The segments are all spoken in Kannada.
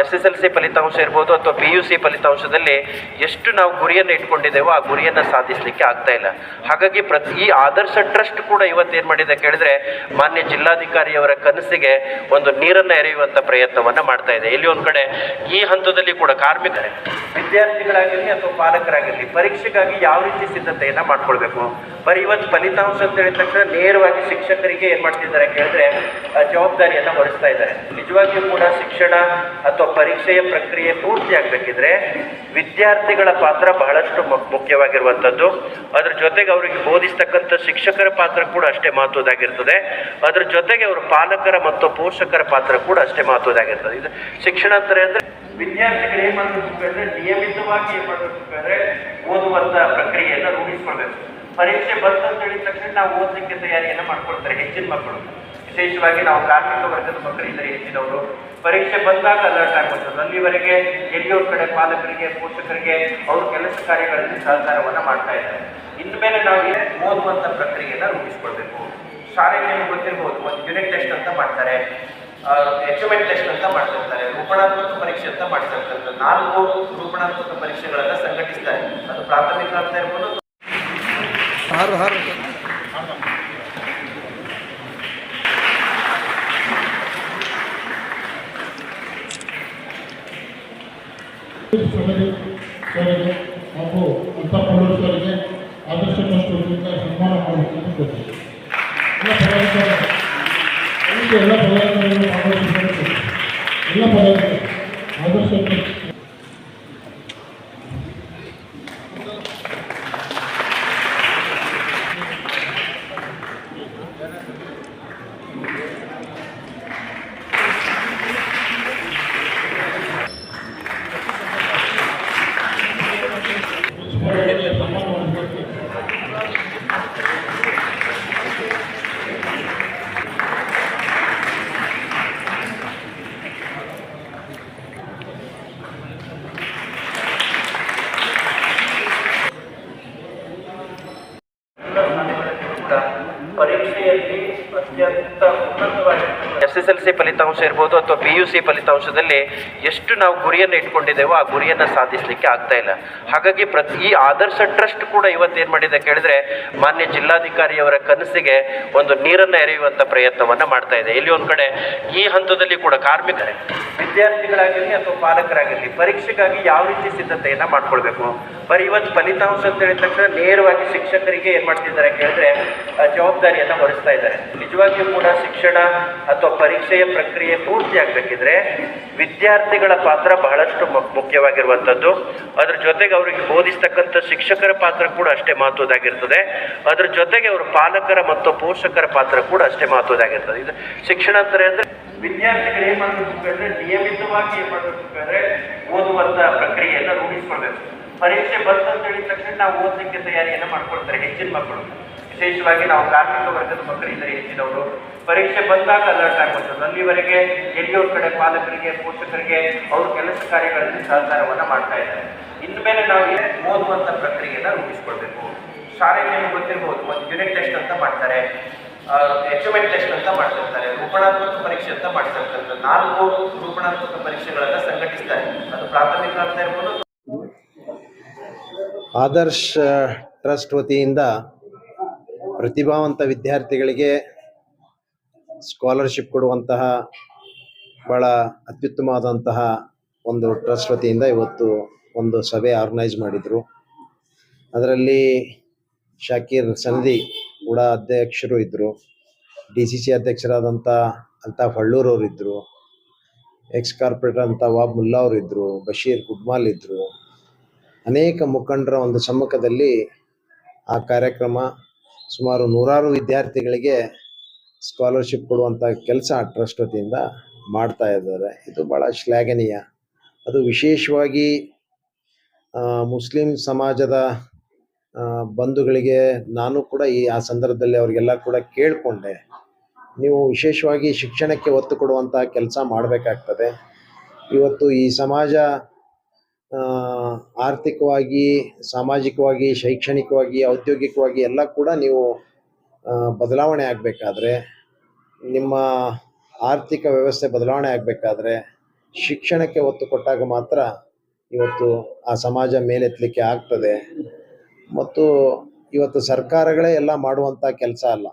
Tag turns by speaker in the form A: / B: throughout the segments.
A: SSLC ಫಲಿತಾಂಶ ಇರ್ಬೋದು ಅಥವಾ PUC ಫಲಿತಾಂಶದಲ್ಲಿ ಎಷ್ಟು ನಾವು ಗುರಿಯನ್ನು ಇಟ್ಕೊಂಡಿದ್ದೇವೋ ಆ ಗುರಿಯನ್ನು ಸಾಧಿಸಲಿಕ್ಕೆ ಆಗ್ತಾ ಇಲ್ಲ. ಹಾಗಾಗಿ ಈ ಆದರ್ಶ ಟ್ರಸ್ಟ್ ಕೂಡ ಇವತ್ತೇನು ಮಾಡಿದೆ ಕೇಳಿದ್ರೆ ಮಾನ್ಯ ಜಿಲ್ಲಾಧಿಕಾರಿಯವರ ಕನಸಿಗೆ ಒಂದು ನೀರನ್ನು ಎರೆಯುವಂಥ ಪ್ರಯತ್ನವನ್ನು ಮಾಡ್ತಾ ಇದೆ. ಇಲ್ಲಿ ಒಂದು ಕಡೆ ಈ ಹಂತದಲ್ಲಿ ಕೂಡ ಕಾರ್ಮಿಕರೇ ವಿದ್ಯಾರ್ಥಿಗಳಾಗಿರಲಿ ಅಥವಾ ಪಾಲಕರಾಗಿರಲಿ ಪರೀಕ್ಷೆಗಾಗಿ ಯಾವ ರೀತಿ ಸಿದ್ಧತೆಯನ್ನು ಮಾಡ್ಕೊಳ್ಬೇಕು. ಬರೀ ಇವತ್ತು ಫಲಿತಾಂಶ ಅಂತ ಹೇಳಿದ ತಕ್ಷಣ ನೇರವಾಗಿ ಶಿಕ್ಷಕರಿಗೆ ಏನು ಮಾಡ್ತಿದ್ದಾರೆ ಕೇಳಿದ್ರೆ ಜವಾಬ್ದಾರಿಯನ್ನು ಹೊರಿಸ್ತಾ ಇದ್ದಾರೆ. ನಿಜವಾಗಿಯೂ ಕೂಡ ಶಿಕ್ಷಣ ಅಥವಾ ಪರೀಕ್ಷೆಯ ಪ್ರಕ್ರಿಯೆ ಪೂರ್ತಿ ಆಗಬೇಕಿದ್ರೆ ವಿದ್ಯಾರ್ಥಿಗಳ ಪಾತ್ರ ಬಹಳಷ್ಟು ಮುಖ್ಯವಾಗಿರುವಂಥದ್ದು. ಅದ್ರ ಜೊತೆಗೆ ಅವರಿಗೆ ಬೋಧಿಸ್ತಕ್ಕಂಥ ಶಿಕ್ಷಕರ ಪಾತ್ರ ಕೂಡ ಅಷ್ಟೇ ಮಹತ್ವದಾಗಿರ್ತದೆ. ಅದ್ರ ಜೊತೆಗೆ ಅವರು ಪಾಲಕರ ಮತ್ತು ಪೋಷಕರ ಪಾತ್ರ ಕೂಡ ಅಷ್ಟೇ ಮಹತ್ವದಾಗಿರ್ತದೆ. ಇದು ಶಿಕ್ಷಣ ಅಂತಾರೆ ಅಂದರೆ ವಿದ್ಯಾರ್ಥಿಗಳು ಏನು ಮಾಡಬೇಕು ನಿಯಮಿತವಾಗಿ ಏನು ಮಾಡಬೇಕು ಓದುವಂಥ ಪ್ರಕ್ರಿಯೆಯನ್ನು ರೂಢಿಸ್ಕೊಳ್ಬೇಕು. ಪರೀಕ್ಷೆ ಬಂತಂತ ಹೇಳಿದ ತಕ್ಷಣ ನಾವು ಓದಲಿಕ್ಕೆ ತಯಾರಿಯನ್ನು ಮಾಡ್ಕೊಳ್ತಾರೆ ಹೆಚ್ಚಿನ ಮಕ್ಕಳು. ವಿಶೇಷವಾಗಿ ನಾವು ಕಾರ್ಮಿಕ ವರ್ಗದ ಮಕ್ಕಳು ಇದ್ದಾರೆ ಹೆಚ್ಚಿನವರು. ಪರೀಕ್ಷೆ ಬಂದಾಗ ಅಲರ್ಟ್ ಆಗ್ಬೋದು. ಅಲ್ಲಿವರೆಗೆ ಎಲ್ಲಿಯವ್ರ ಕಡೆ ಪಾಲಕರಿಗೆ ಪೋಷಕರಿಗೆ ಅವ್ರ ಕೆಲಸ ಕಾರ್ಯಗಳಲ್ಲಿ ಸಹಕಾರವನ್ನು ಮಾಡ್ತಾ ಇದ್ದಾರೆ. ಇನ್ಮೇಲೆ ನಾವು ಓದುವಂಥ ಪ್ರಕ್ರಿಯೆಯನ್ನು ರೂಢಿಸ್ಕೊಳ್ಬೇಕು. ಶಾಲೆಯಲ್ಲಿ ನಿಮಗೆ ಗೊತ್ತಿರ್ಬೋದು, ಒಂದು ಯೂನಿಟ್ ಟೆಸ್ಟ್ ಅಂತ ಮಾಡ್ತಾರೆ, ಅಚೀವ್ಮೆಂಟ್ ಟೆಸ್ಟ್ ಅಂತ ಮಾಡ್ತಿರ್ತಾರೆ, ರೂಪಣಾತ್ಮಕ ಪರೀಕ್ಷೆ ಅಂತ ಮಾಡ್ತಿರ್ತಾರೆ. 4 ರೂಪಣಾತ್ಮಕ ಪರೀಕ್ಷೆಗಳನ್ನು ಸಂಘಟಿಸ್ತಾರೆ. ಅದು ಪ್ರಾಥಮಿಕ ಅಂತ ಇರ್ಬೋದು.
B: ಹಾಗೂ ಅಂತಃಪ್ರದೇಶರಿಗೆ ಆದರ್ಶ ಟ್ರಸ್ಟ್ ವತಿಯಿಂದ ಸನ್ಮಾನ ಮಾಡಬೇಕು. ಎಲ್ಲ ಪದಾಧಿಕಾರಿಗಳು ಭಾಗವಹಿಸಿದ್ದಾರೆ. ಎಲ್ಲ ಪದಾಧಿಕಾರಿಗಳು ಆದರ್ಶ ಟ್ರಸ್ಟ್
A: ಪರೀಕ್ಷೆಯಲ್ಲಿ ಅತ್ಯಂತ ಉನ್ನತವಾಗಿ SSLC ಫಲಿತಾಂಶ ಇರ್ಬೋದು ಅಥವಾ PUC ಫಲಿತಾಂಶದಲ್ಲಿ ಎಷ್ಟು ನಾವು ಗುರಿಯನ್ನು ಇಟ್ಕೊಂಡಿದ್ದೇವೋ ಆ ಗುರಿಯನ್ನು ಸಾಧಿಸಲಿಕ್ಕೆ ಆಗ್ತಾ ಇಲ್ಲ. ಹಾಗಾಗಿ ಈ ಆದರ್ಶ ಟ್ರಸ್ಟ್ ಕೂಡ ಇವತ್ತೇನು ಮಾಡಿದೆ ಕೇಳಿದ್ರೆ ಮಾನ್ಯ ಜಿಲ್ಲಾಧಿಕಾರಿಯವರ ಕನಸಿಗೆ ಒಂದು ನೀರನ್ನು ಎರೆಯುವಂಥ ಪ್ರಯತ್ನವನ್ನು ಮಾಡ್ತಾ ಇದೆ. ಇಲ್ಲಿ ಒಂದು ಕಡೆ ಈ ಹಂತದಲ್ಲಿ ಕೂಡ ಕಾರ್ಮಿಕರೇ ವಿದ್ಯಾರ್ಥಿಗಳಾಗಿರಲಿ ಅಥವಾ ಪಾಲಕರಾಗಿರಲಿ ಪರೀಕ್ಷೆಗಾಗಿ ಯಾವ ರೀತಿ ಸಿದ್ಧತೆಯನ್ನು ಮಾಡ್ಕೊಳ್ಬೇಕು. ಬರೀ ಇವತ್ತು ಫಲಿತಾಂಶ ಅಂತ ಹೇಳಿದ ತಕ್ಷಣ ನೇರವಾಗಿ ಶಿಕ್ಷಕರಿಗೆ ಏನು ಮಾಡ್ತಿದ್ದಾರೆ ಕೇಳಿದ್ರೆ ಜವಾಬ್ದಾರಿಯನ್ನು ಹೊರಿಸ್ತಾ ಇದ್ದಾರೆ. ನಿಜವಾಗಿಯೂ ಕೂಡ ಶಿಕ್ಷಣ ಅಥವಾ ಪರೀಕ್ಷೆಯ ಪ್ರಕ್ರಿಯೆ ಪೂರ್ತಿ ಆಗಬೇಕಿದ್ರೆ ವಿದ್ಯಾರ್ಥಿಗಳ ಪಾತ್ರ ಬಹಳಷ್ಟು ಮುಖ್ಯವಾಗಿರುವಂಥದ್ದು. ಅದ್ರ ಜೊತೆಗೆ ಅವರಿಗೆ ಬೋಧಿಸ್ತಕ್ಕಂಥ ಶಿಕ್ಷಕರ ಪಾತ್ರ ಕೂಡ ಅಷ್ಟೇ ಮಹತ್ವದಾಗಿರ್ತದೆ. ಅದ್ರ ಜೊತೆಗೆ ಅವರು ಪಾಲಕರ ಮತ್ತು ಪೋಷಕರ ಪಾತ್ರ ಕೂಡ ಅಷ್ಟೇ ಮಹತ್ವದಾಗಿರ್ತದೆ. ಇದು ಶಿಕ್ಷಣ ಅಂತಾರೆ ಅಂದರೆ ವಿದ್ಯಾರ್ಥಿಗಳು ಏನು ಮಾಡಬೇಕು ನಿಯಮಿತವಾಗಿ ಏನು ಮಾಡಬೇಕು ಓದುವಂಥ ಪ್ರಕ್ರಿಯೆಯನ್ನು ರೂಢಿಸ್ಕೊಳ್ಬೇಕು. ಪರೀಕ್ಷೆ ಬಂತಂತ ಹೇಳಿದ ತಕ್ಷಣ ನಾವು ಓದಲಿಕ್ಕೆ ತಯಾರಿಯನ್ನು ಮಾಡ್ಕೊಳ್ತಾರೆ ಹೆಚ್ಚಿನ ಮಕ್ಕಳು. ವಿಶೇಷವಾಗಿ ನಾವು ಕಾರ್ಮಿಕ ವರ್ಗದ ಮಕ್ಕಳು ಇದ್ದಾರೆ ಹೆಚ್ಚಿನವರು. ಪರೀಕ್ಷೆ ಬಂದಾಗ ಅಲರ್ಟ್ ಆಗ್ಬೋದು. ಅಲ್ಲಿವರೆಗೆ ಎಲ್ಲಿಯವ್ರ ಕಡೆ ಪಾಲಕರಿಗೆ ಪೋಷಕರಿಗೆ ಅವ್ರ ಕೆಲಸ ಕಾರ್ಯಗಳಲ್ಲಿ ಸಹಕಾರವನ್ನು ಮಾಡ್ತಾ ಇದ್ದಾರೆ. ಇನ್ಮೇಲೆ ನಾವು ಓದುವಂಥ ಪ್ರಕ್ರಿಯೆಯನ್ನು ರೂಢಿಸ್ಕೊಳ್ಬೇಕು. ಶಾಲೆಯಲ್ಲಿ ನಿಮಗೆ ಗೊತ್ತಿರ್ಬೋದು, ಒಂದು ಯೂನಿಟ್ ಟೆಸ್ಟ್ ಅಂತ ಮಾಡ್ತಾರೆ, ಅಚೀವ್ಮೆಂಟ್ ಟೆಸ್ಟ್ ಅಂತ ಮಾಡ್ತಿರ್ತಾರೆ, ರೂಪಣಾತ್ಮಕ ಪರೀಕ್ಷೆ ಅಂತ ಮಾಡ್ತಿರ್ತಾರೆ. 4 ರೂಪಣಾತ್ಮಕ ಪರೀಕ್ಷೆಗಳನ್ನು ಸಂಘಟಿಸ್ತಾರೆ. ಅದು ಪ್ರಾಥಮಿಕ ಅಂತ ಇರ್ಬೋದು.
C: ಆದರ್ಶ ಟ್ರಸ್ಟ್ ವತಿಯಿಂದ ಪ್ರತಿಭಾವಂತ ವಿದ್ಯಾರ್ಥಿಗಳಿಗೆ ಸ್ಕಾಲರ್ಶಿಪ್ ಕೊಡುವಂತಹ ಭಾಳ ಅತ್ಯುತ್ತಮವಾದಂತಹ ಒಂದು ಟ್ರಸ್ಟ್ ವತಿಯಿಂದ ಇವತ್ತು ಒಂದು ಸಭೆ ಆರ್ಗನೈಸ್ ಮಾಡಿದರು. ಅದರಲ್ಲಿ ಶಾಕೀರ್ ಸಂಧಿ ಕೂಡ ಅಧ್ಯಕ್ಷರು ಇದ್ದರು, DCC ಅಧ್ಯಕ್ಷರಾದಂಥ ಅಲ್ತಾಫ್ ಹಳ್ಳೂರವರು ಇದ್ದರು, ಎಕ್ಸ್ ಕಾರ್ಪೊರೇಟರ್ ಅಂತ ವಾಬ್ ಮುಲ್ಲಾ ಅವರು ಇದ್ದರು, ಬಶೀರ್ ಗುಡ್ಮಾಲ್ ಇದ್ದರು. ಅನೇಕ ಮುಖಂಡರ ಒಂದು ಸಮ್ಮುಖದಲ್ಲಿ ಆ ಕಾರ್ಯಕ್ರಮ ಸುಮಾರು 100 ವಿದ್ಯಾರ್ಥಿಗಳಿಗೆ ಸ್ಕಾಲರ್ಶಿಪ್ ಕೊಡುವಂಥ ಕೆಲಸ ಟ್ರಸ್ಟ್ ವತಿಯಿಂದ ಮಾಡ್ತಾ ಇದ್ದಾರೆ. ಇದು ಭಾಳ ಶ್ಲಾಘನೀಯ. ಅದು ವಿಶೇಷವಾಗಿ ಮುಸ್ಲಿಂ ಸಮಾಜದ ಬಂಧುಗಳಿಗೆ ನಾನು ಕೂಡ ಆ ಸಂದರ್ಭದಲ್ಲಿ ಅವರಿಗೆಲ್ಲ ಕೂಡ ಕೇಳಿಕೊಂಡೆ, ನೀವು ವಿಶೇಷವಾಗಿ ಶಿಕ್ಷಣಕ್ಕೆ ಒತ್ತು ಕೊಡುವಂಥ ಕೆಲಸ ಮಾಡಬೇಕಾಗ್ತದೆ. ಇವತ್ತು ಈ ಸಮಾಜ ಆರ್ಥಿಕವಾಗಿ, ಸಾಮಾಜಿಕವಾಗಿ, ಶೈಕ್ಷಣಿಕವಾಗಿ, ಔದ್ಯೋಗಿಕವಾಗಿ ಎಲ್ಲ ಕೂಡ ನೀವು ಬದಲಾವಣೆ ಆಗಬೇಕಾದ್ರೆ, ನಿಮ್ಮ ಆರ್ಥಿಕ ವ್ಯವಸ್ಥೆ ಬದಲಾವಣೆ ಆಗಬೇಕಾದ್ರೆ, ಶಿಕ್ಷಣಕ್ಕೆ ಒತ್ತು ಕೊಟ್ಟಾಗ ಮಾತ್ರ ಇವತ್ತು ಆ ಸಮಾಜ ಮೇಲೆತ್ತಲಿಕ್ಕೆ ಆಗ್ತದೆ. ಮತ್ತು ಇವತ್ತು ಸರ್ಕಾರಗಳೇ ಎಲ್ಲ ಮಾಡುವಂಥ ಕೆಲಸ ಅಲ್ಲ.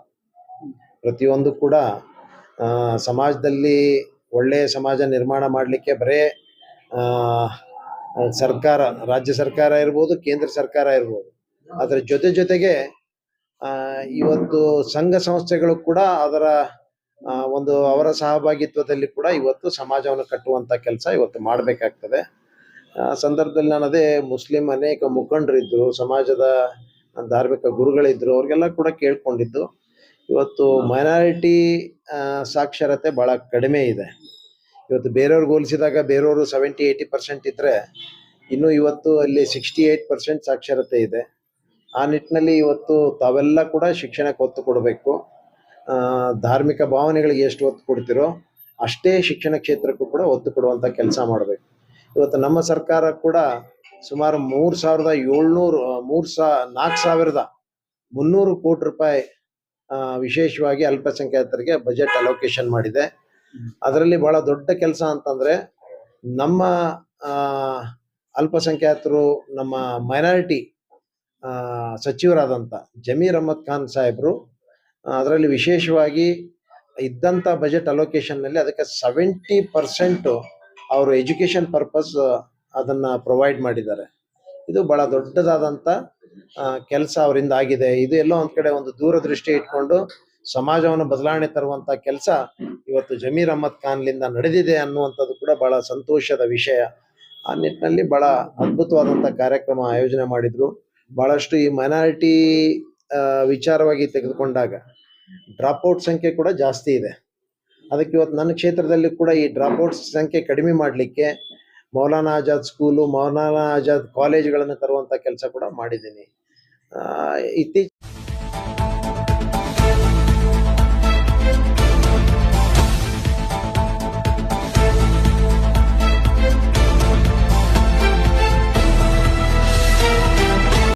C: ಪ್ರತಿಯೊಂದು ಕೂಡ ಸಮಾಜದಲ್ಲಿ ಒಳ್ಳೆಯ ಸಮಾಜ ನಿರ್ಮಾಣ ಮಾಡಲಿಕ್ಕೆ ಬರೇ ಸರ್ಕಾರ, ರಾಜ್ಯ ಸರ್ಕಾರ ಇರ್ಬೋದು, ಕೇಂದ್ರ ಸರ್ಕಾರ ಇರ್ಬೋದು, ಅದರ ಜೊತೆಗೆ ಇವತ್ತು ಸಂಘ ಸಂಸ್ಥೆಗಳು ಕೂಡ ಅದರ ಅವರ ಸಹಭಾಗಿತ್ವದಲ್ಲಿ ಕೂಡ ಇವತ್ತು ಸಮಾಜವನ್ನು ಕಟ್ಟುವಂಥ ಕೆಲಸ ಇವತ್ತು ಮಾಡಬೇಕಾಗ್ತದೆ. ಸಂದರ್ಭದಲ್ಲಿ ನಾನು ಅದೇ ಮುಸ್ಲಿಂ ಅನೇಕ ಮುಖಂಡರಿದ್ದರು, ಸಮಾಜದ ಧಾರ್ಮಿಕ ಗುರುಗಳಿದ್ದರು, ಅವ್ರಿಗೆಲ್ಲ ಕೂಡ ಕೇಳ್ಕೊಂಡಿದ್ದು, ಇವತ್ತು ಮೈನಾರಿಟಿ ಸಾಕ್ಷರತೆ ಭಾಳ ಕಡಿಮೆ ಇದೆ. ಇವತ್ತು ಬೇರೆಯವ್ರಿಗೆ ಹೋಲಿಸಿದಾಗ ಬೇರೆಯವರು 70-80% ಇದ್ದರೆ, ಇನ್ನು ಇವತ್ತು ಅಲ್ಲಿ 68% ಸಾಕ್ಷರತೆ ಇದೆ. ಆ ನಿಟ್ಟಿನಲ್ಲಿ ಇವತ್ತು ತಾವೆಲ್ಲ ಕೂಡ ಶಿಕ್ಷಣಕ್ಕೆ ಒತ್ತು ಕೊಡಬೇಕು. ಧಾರ್ಮಿಕ ಭಾವನೆಗಳಿಗೆ ಎಷ್ಟು ಒತ್ತು ಕೊಡ್ತಿರೋ ಅಷ್ಟೇ ಶಿಕ್ಷಣ ಕ್ಷೇತ್ರಕ್ಕೂ ಕೂಡ ಒತ್ತು ಕೊಡುವಂಥ ಕೆಲಸ ಮಾಡಬೇಕು. ಇವತ್ತು ನಮ್ಮ ಸರ್ಕಾರ ಕೂಡ ಸುಮಾರು 4,300 ಕೋಟಿ ರೂಪಾಯಿ ವಿಶೇಷವಾಗಿ ಅಲ್ಪಸಂಖ್ಯಾತರಿಗೆ ಬಜೆಟ್ ಅಲೋಕೇಶನ್ ಮಾಡಿದೆ. ಅದರಲ್ಲಿ ಬಹಳ ದೊಡ್ಡ ಕೆಲಸ ಅಂತಂದರೆ ನಮ್ಮ ಅಲ್ಪಸಂಖ್ಯಾತರು, ನಮ್ಮ ಮೈನಾರಿಟಿ ಸಚಿವರಾದಂಥ ಜಮೀರ್ ಅಹ್ಮದ್ ಖಾನ್ ಸಾಹೇಬರು ಅದರಲ್ಲಿ ವಿಶೇಷವಾಗಿ ಇದ್ದಂಥ ಬಜೆಟ್ ಅಲೋಕೇಶನ್ನಲ್ಲಿ ಅದಕ್ಕೆ 70% ಅವರು ಎಜುಕೇಷನ್ ಪರ್ಪಸ್ ಅದನ್ನು ಪ್ರೊವೈಡ್ ಮಾಡಿದ್ದಾರೆ. ಇದು ಭಾಳ ದೊಡ್ಡದಾದಂಥ ಕೆಲಸ ಅವರಿಂದ ಆಗಿದೆ. ಇದು ಎಲ್ಲೋ ಒಂದು ಕಡೆ ಒಂದು ದೂರದೃಷ್ಟಿ ಇಟ್ಕೊಂಡು ಸಮಾಜವನ್ನು ಬದಲಾವಣೆ ತರುವಂಥ ಕೆಲಸ ಇವತ್ತು ಜಮೀರ್ ಅಹ್ಮದ್ ಖಾನ್ಲಿಂದ ನಡೆದಿದೆ ಅನ್ನುವಂಥದ್ದು ಕೂಡ ಭಾಳ ಸಂತೋಷದ ವಿಷಯ. ಆ ನಿಟ್ಟಿನಲ್ಲಿ ಭಾಳ ಅದ್ಭುತವಾದಂಥ ಕಾರ್ಯಕ್ರಮ ಆಯೋಜನೆ ಮಾಡಿದರು. ಭಾಳಷ್ಟು ಈ ಮೈನಾರಿಟಿ ವಿಚಾರವಾಗಿ ತೆಗೆದುಕೊಂಡಾಗ ಡ್ರಾಪ್ಔಟ್ ಸಂಖ್ಯೆ ಕೂಡ ಜಾಸ್ತಿ ಇದೆ. ಅದಕ್ಕೆ ಇವತ್ತು ನನ್ನ ಕ್ಷೇತ್ರದಲ್ಲಿ ಕೂಡ ಈ ಡ್ರಾಪ್ಔಟ್ಸ್ ಸಂಖ್ಯೆ ಕಡಿಮೆ ಮಾಡಲಿಕ್ಕೆ ಮೌಲಾನಾ ಆಜಾದ್ ಸ್ಕೂಲು, ಮೌಲಾನಾ ಆಜಾದ್ ಕಾಲೇಜುಗಳನ್ನು ತರುವಂಥ ಕೆಲಸ ಕೂಡ ಮಾಡಿದ್ದೀನಿ. ಇತ್ತೀಚೆಗೆ